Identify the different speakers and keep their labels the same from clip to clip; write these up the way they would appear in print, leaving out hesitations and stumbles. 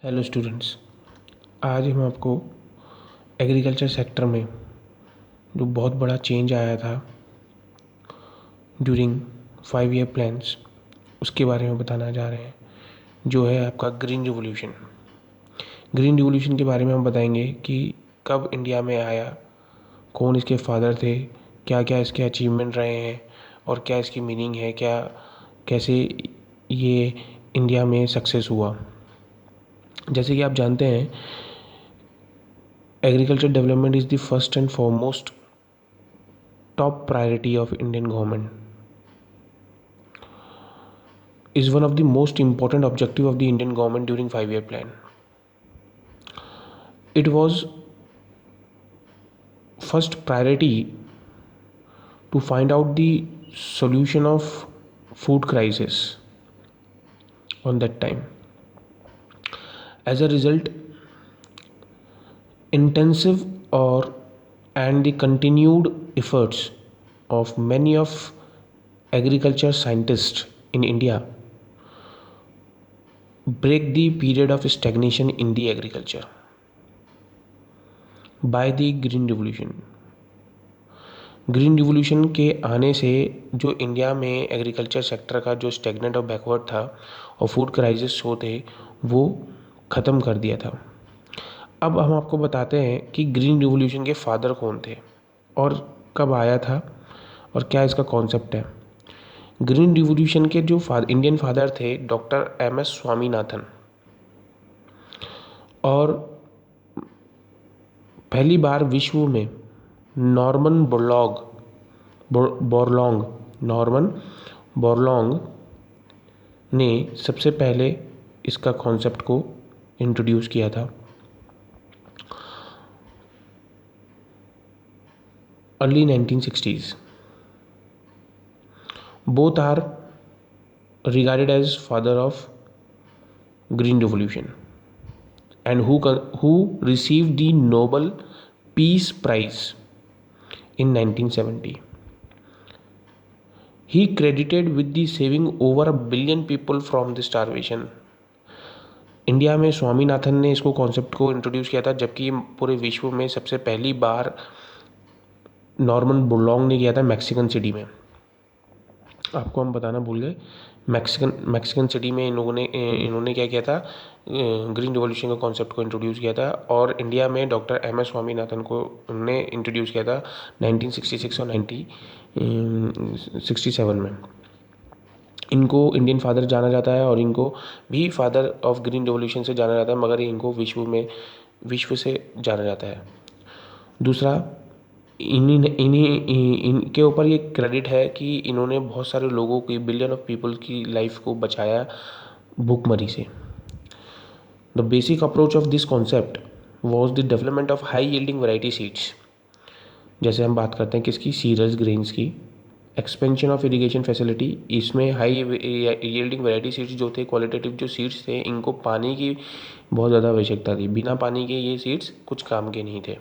Speaker 1: Hello students, आज हम आपको एग्रीकल्चर सेक्टर में जो बहुत बड़ा चेंज आया था ड्यूरिंग 5 ईयर प्लान्स उसके बारे में बताना जा रहे हैं, जो है आपका ग्रीन रिवॉल्यूशन। ग्रीन रिवॉल्यूशन के बारे में हम बताएंगे कि कब इंडिया में आया, कौन इसके फादर थे, क्या क्या इसके अचीवमेंट रहे हैं और क्या इसकी मीनिंग है, क्या कैसे ये इंडिया में सक्सेस हुआ। जैसे कि आप जानते हैं, agriculture development is the first and foremost top priority of Indian government, is one of the most important objective of the Indian government during 5 year plan. It was first priority to find out the solution of food crisis on that time. As a result, intensive or and the continued efforts of many of agriculture scientists in India break the period of stagnation in the agriculture by the green revolution. Green revolution के आने से जो India में agriculture sector का जो stagnant और backward था और फूड क्राइसिस शो थे, वो ख़त्म कर दिया था। अब हम आपको बताते हैं कि ग्रीन रिवॉल्यूशन के फादर कौन थे और कब आया था और क्या इसका कॉन्सेप्ट है। ग्रीन रिवॉल्यूशन के जो इंडियन फादर थे डॉक्टर MS स्वामीनाथन, और पहली बार विश्व में नॉर्मन बोरलॉन्ग ने सबसे पहले इसका कॉन्सेप्ट को इंट्रोड्यूस किया था early 1960s। Both are regarded as father of green revolution and who received the Nobel Peace Prize in 1970. He credited with the saving over 1 billion people from the starvation. India में स्वामीनाथन ने इसको concept को introduce किया था, जबकि पूरे विश्व में सबसे पहली बार नॉर्मन बोरलॉन्ग ने किया था मैक्सिकन सिटी में। आपको हम बताना भूल गए, मैक्सिकन सिटी में इन्होंने क्या किया था, ग्रीन रिवॉल्यूशन के कॉन्सेप्ट को इंट्रोड्यूस किया था। और इंडिया में डॉक्टर MS स्वामीनाथन को उन्होंने इंट्रोड्यूस किया था 1966 और 1967 में। इनको इंडियन फादर जाना जाता है और इनको भी फादर ऑफ ग्रीन रिवॉल्यूशन से जाना जाता है, मगर इनको विश्व से जाना जाता है। दूसरा, इनके ऊपर ये क्रेडिट है कि इन्होंने बहुत सारे लोगों की, बिलियन ऑफ पीपल की लाइफ को बचाया भूखमरी से। The basic approach of this concept was the development of high yielding variety seeds. जैसे हम बात करते हैं किसकी, सीरियल्स ग्रेन्स की। एक्सपेंशन ऑफ इरिगेशन फैसिलिटी, इसमें हाई यील्डिंग वैरायटी सीड्स जो थे, क्वालिटेटिव जो सीड्स थे, इनको पानी की बहुत ज़्यादा आवश्यकता थी। बिना पानी के ये सीड्स कुछ काम के नहीं थे,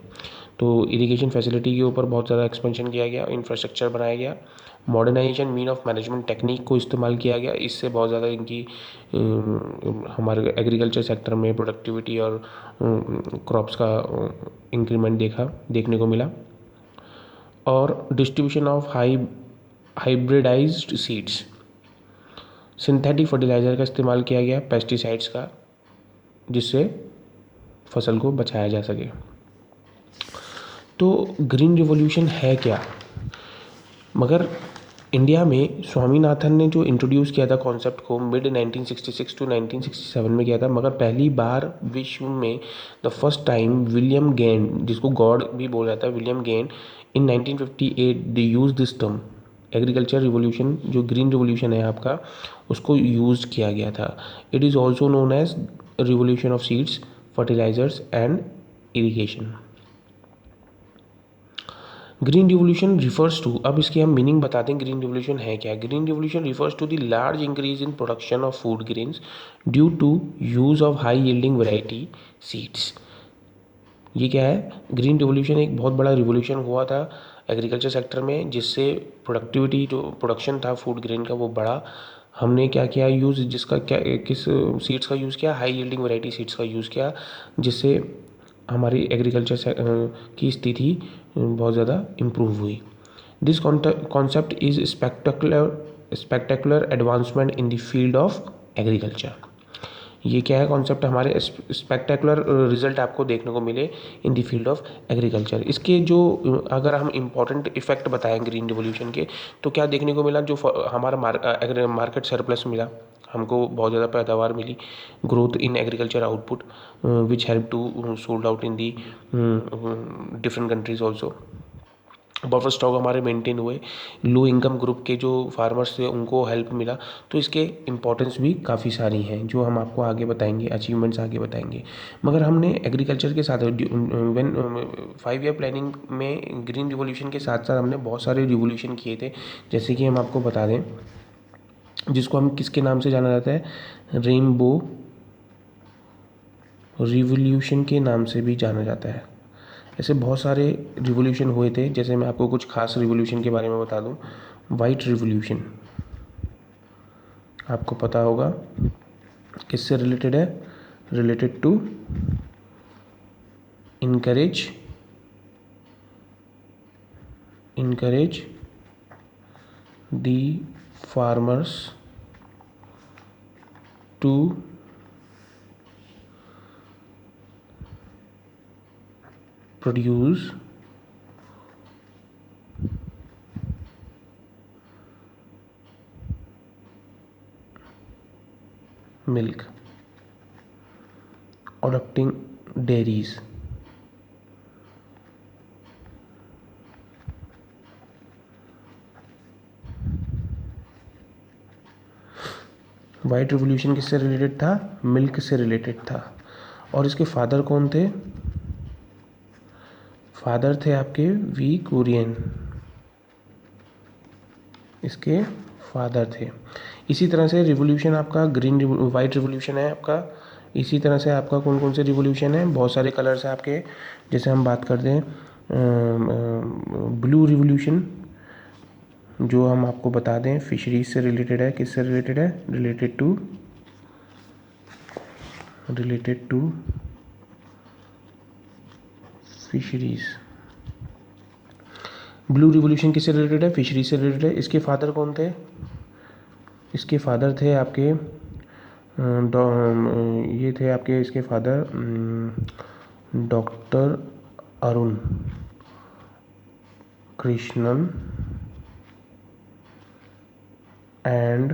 Speaker 1: तो इरिगेशन फैसिलिटी के ऊपर बहुत ज़्यादा एक्सपेंशन किया गया, इंफ्रास्ट्रक्चर बनाया गया। Modernisation mean of management technique को इस्तेमाल किया गया। इससे बहुत ज़्यादा इनकी हमारे एग्रीकल्चर सेक्टर में प्रोडक्टिविटी और क्रॉप्स का इंक्रीमेंट देखने को मिला। और distribution of hybridised seeds, synthetic fertiliser का इस्तेमाल किया गया, पेस्टिसाइड्स का, जिससे फसल को बचाया जा सके। तो ग्रीन रिवॉल्यूशन है क्या? मगर इंडिया में स्वामीनाथन ने जो इंट्रोड्यूस किया था कॉन्सेप्ट को मिड 1966 टू 1967 में किया था, मगर पहली बार विश्व में the first time William Gain, जिसको गॉड भी बोला जाता है, William Gain in 1958 they use this term agriculture revolution, जो ग्रीन रिवॉल्यूशन है आपका, उसको यूज़ किया गया था। It is also known as revolution of seeds, fertilisers and irrigation. Green revolution refers to, अब इसकी हम मीनिंग बताते हैं ग्रीन रिवॉल्यूशन है क्या। Green revolution refers to the large increase in production of food grains due to use of high yielding variety seeds. ये क्या है, ग्रीन रिवॉल्यूशन एक बहुत बड़ा रिवॉल्यूशन हुआ था एग्रीकल्चर सेक्टर में, जिससे प्रोडक्टिविटी, जो प्रोडक्शन था फूड ग्रेन का, वो बढ़ा। हमने क्या किया यूज़, जिसका क्या किस सीड्स का यूज़ किया, हाई यील्डिंग वैरायटी सीड्स का यूज़ किया, जिससे हमारी एग्रीकल्चर की स्थिति बहुत ज़्यादा इम्प्रूव हुई। This concept is spectacular advancement in the field of agriculture. ये क्या है कॉन्सेप्ट, हमारे स्पेक्टेकुलर रिजल्ट आपको देखने को मिले in the field of agriculture. इसके जो अगर हम इम्पॉर्टेंट इफेक्ट बताएं ग्रीन रिवोल्यूशन के, तो क्या देखने को मिला, जो हमारा मार्केट सरप्लस मिला, हमको बहुत ज़्यादा पैदावार मिली, growth in agriculture output which help to sold out in the different countries also. Buffer stock हमारे मेंटेन हुए, लो इनकम ग्रुप के जो फार्मर्स थे उनको हेल्प मिला। तो इसके इम्पोर्टेंस भी काफ़ी सारी हैं जो हम आपको आगे बताएंगे, अचीवमेंट्स आगे बताएंगे। मगर हमने एग्रीकल्चर के साथ व्हेन 5 ईयर प्लानिंग में ग्रीन रिवोल्यूशन के साथ साथ हमने बहुत सारे रिवोल्यूशन किए थे। जैसे कि हम आपको बता दें, जिसको हम किसके नाम से जाना जाता है, रेनबो रिवोल्यूशन के नाम से भी जाना जाता है। ऐसे बहुत सारे रिवोल्यूशन हुए थे, जैसे मैं आपको कुछ खास रिवोल्यूशन के बारे में बता दूं। वाइट रिवोल्यूशन आपको पता होगा किससे रिलेटेड है, related to encourage the farmers to produce milk, adopting dairies। White revolution किससे रिलेटेड था, मिल्क से रिलेटेड था। और इसके फादर कौन थे, फादर थे आपके वी कुरियन, इसके फादर थे। इसी तरह से रिवोल्यूशन आपका वाइट रिवोल्यूशन है आपका। इसी तरह से आपका कौन कौन से रिवोल्यूशन है, बहुत सारे कलर्स हैं आपके। जैसे हम बात करते हैं ब्लू रिवोल्यूशन, जो हम आपको बता दें फिशरीज से रिलेटेड है। किससे रिलेटेड है, related to fisheries. Blue revolution किससे रिलेटेड है, फिशरीज से रिलेटेड है। इसके फादर कौन थे, इसके फादर थे आपके ये थे आपके इसके father doctor Arun Krishnan and